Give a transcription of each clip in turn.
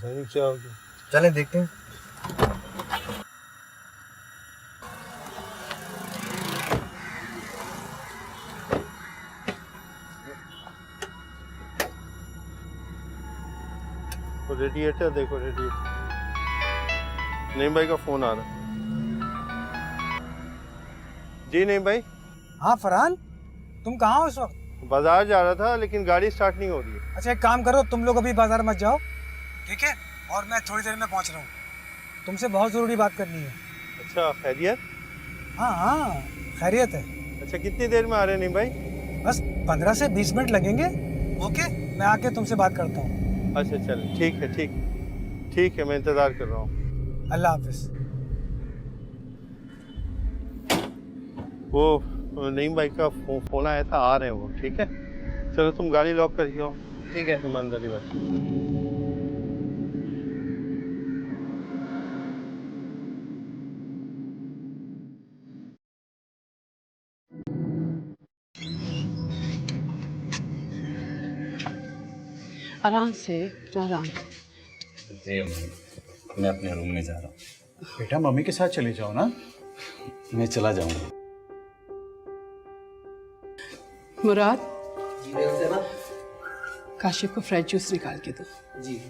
पता नहीं क्या हो गया। चलें देखते हैं। तो रेडिएटर देखो, रेडिएटर। नहीं भाई का फोन आ रहा है। जी नहीं भाई, हाँ फरहान, तुम कहाँ हो इस वक्त? बाजार जा रहा था लेकिन गाड़ी स्टार्ट नहीं हो रही है। अच्छा एक काम करो, तुम लोग अभी बाजार मत जाओ, ठीक है? और मैं थोड़ी देर में पहुँच रहा हूँ, तुमसे बहुत ज़रूरी बात करनी है। अच्छा खैरियत? हाँ हाँ खैरियत है। अच्छा कितनी देर में आ रहे नहीं भाई? बस 15 से 20 मिनट लगेंगे। ओके, मैं आके तुमसे बात करता हूँ। अच्छा चल ठीक है, ठीक है, मैं इंतज़ार कर रहा हूँ। अल्लाह हाफिज़। वो नईम भाई का फोन आया था, आ रहे हैं वो, ठीक है? चलो तुम गाड़ी लॉक करके आओ। ठीक है। ईमानदारी बात। आराम से, आराम से। मैं अपने रूम में जा रहा हूँ। बेटा मम्मी के साथ चले जाओ ना। मैं चला जाऊंगा। मुराद, काशिफ को फ्रेश जूस निकाल के दो। जी।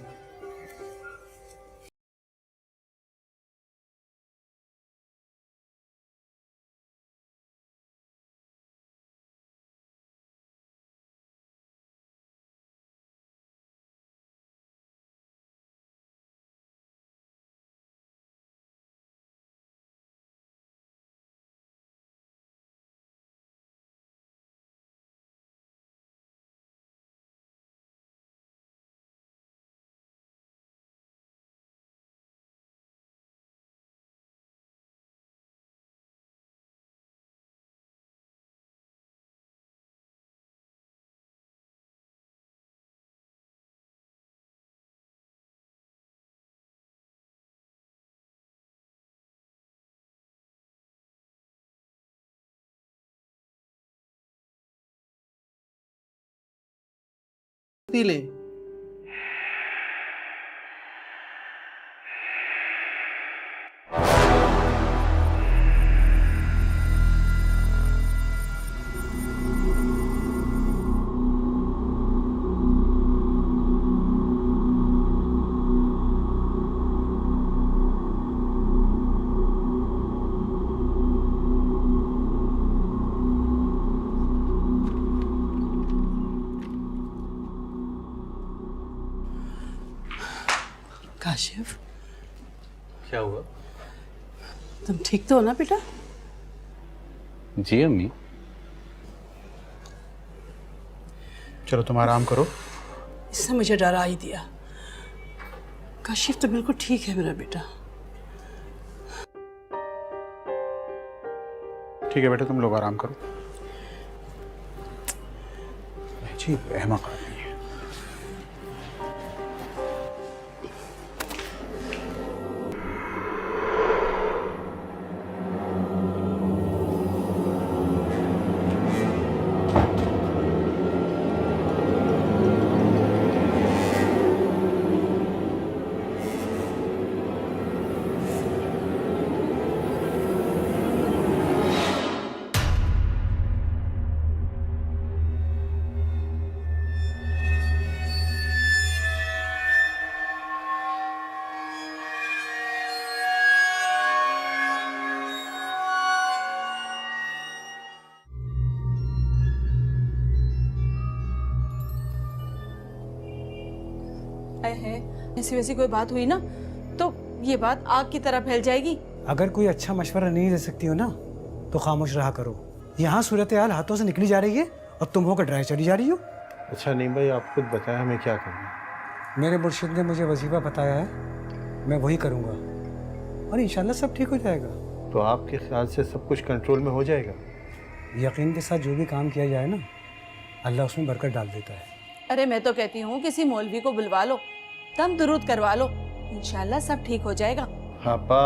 ले काशिफ, क्या हुआ? तुम ठीक तो हो ना बेटा? जी अम्मी। चलो तुम आराम करो। इसने मुझे डरा ही दिया। काशिफ तो बिल्कुल ठीक है मेरा बेटा। ठीक है बेटा, तुम लोग आराम करो। जी अहमक आदमी है। ऐसी वैसी कोई बात हुई ना तो ये बात आग की तरह फैल जाएगी। अगर कोई अच्छा मशवरा नहीं दे सकती हो ना तो खामोश रहा करो। यहाँ सूरत हाल हाथों से निकली जा रही है और तुम होकर ड्राइव चली जा रही हो। अच्छा नहीं भाई, आप खुद बताएं हमें क्या करना है। मेरे मुर्शिद ने मुझे वजीफा बताया है, मैं वही करूँगा और इंशाल्लाह सब ठीक हो जाएगा। तो आपके ख्याल से सब कुछ कंट्रोल में हो जाएगा? यकीन के साथ जो भी काम किया जाए ना, अल्लाह उसमें बरकत डाल देता है। अरे मैं तो कहती हूँ किसी मौलवी को बुलवा लो, दम दुरूद करवा लो, इंशाल्लाह सब ठीक हो जाएगा। हाँ पा,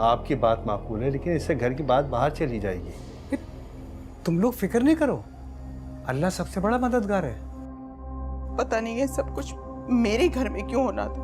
आपकी बात माकूल है लेकिन इससे घर की बात बाहर चली जाएगी। तुम लोग फिक्र नहीं करो, अल्लाह सबसे बड़ा मददगार है। पता नहीं ये सब कुछ मेरे घर में क्यों होना था।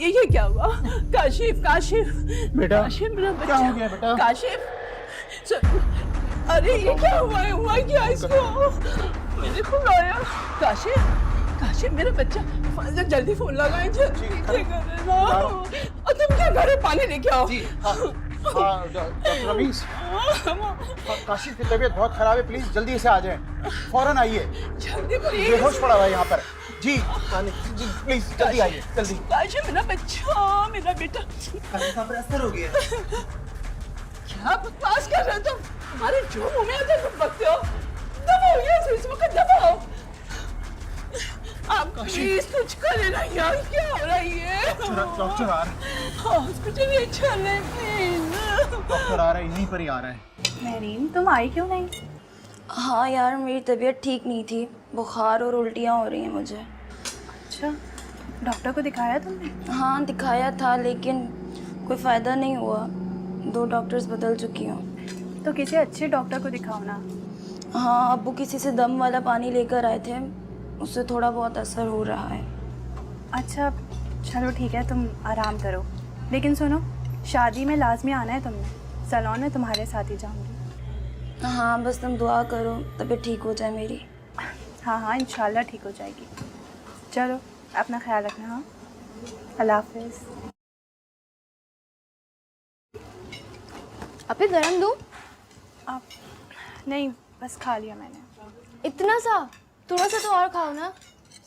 ये क्या हुआ? काशिफ काशिफ बेटा, काशिफ मेरा बच्चा, क्या हो गया बेटा? काशिफ अरे ये क्या हुआ है? हुआ क्या इसको? मैंने फोन लगाया। काशिफ काशिफ मेरा बच्चा, जल्दी फोन लगाए, जल्दी से करो ना। और तुम क्या घर में पानी लेके आओ। हाँ डॉक्टर रमीज, काशिफ की तबीयत बहुत खराब है, प्लीज जल्दी से आ जाएं, फौरन आइए, जल्दी प्लीज। बेहोश पड़ा हुआ है यहाँ पर। जी जी प्लीज जल्दी आइए, जल्दी। काशिफ मेरा बच्चा, मेरा बेटा। असर हो गया। क्या बकवास कर रहे हो तुम? तुम्हारे जो मुंह में आता है तुम बकते हो। दबाओ ये इस वक्त दबाओ। आप प्लीज कुछ करें ना यार, क्या हो रहा है ये? डॉक्टर आ रहे हैं, हॉस्पिटल में चले प्लीज। डॉक्टर आ रहे हैं, यहीं पर ही आ रहे हैं। महरीन तुम आई क्यों नहीं? हाँ यार मेरी तबीयत ठीक नहीं थी, बुखार और उल्टियाँ हो रही हैं मुझे। अच्छा, डॉक्टर को दिखाया तुमने? हाँ दिखाया था लेकिन कोई फ़ायदा नहीं हुआ, 2 डॉक्टर्स बदल चुकी हूँ। तो किसी अच्छे डॉक्टर को दिखाओ ना। हाँ अब्बू किसी से दम वाला पानी लेकर आए थे, उससे थोड़ा बहुत असर हो रहा है। अच्छा चलो ठीक है, तुम आराम करो, लेकिन सुनो शादी में लाजमी आना है तुमने, सैलून में तुम्हारे साथ ही जाऊंगी। हाँ बस तुम दुआ करो तबीयत ठीक हो जाए मेरी। हाँ हाँ इंशाल्लाह ठीक हो जाएगी। चलो अपना ख्याल रखना। हाँ अल्लाह हाफिज़। अबे गरम दूँ? आप नहीं, बस खा लिया मैंने। इतना सा? थोड़ा सा तो और खाओ ना।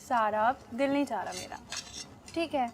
सारा दिल नहीं चाह रहा मेरा। ठीक है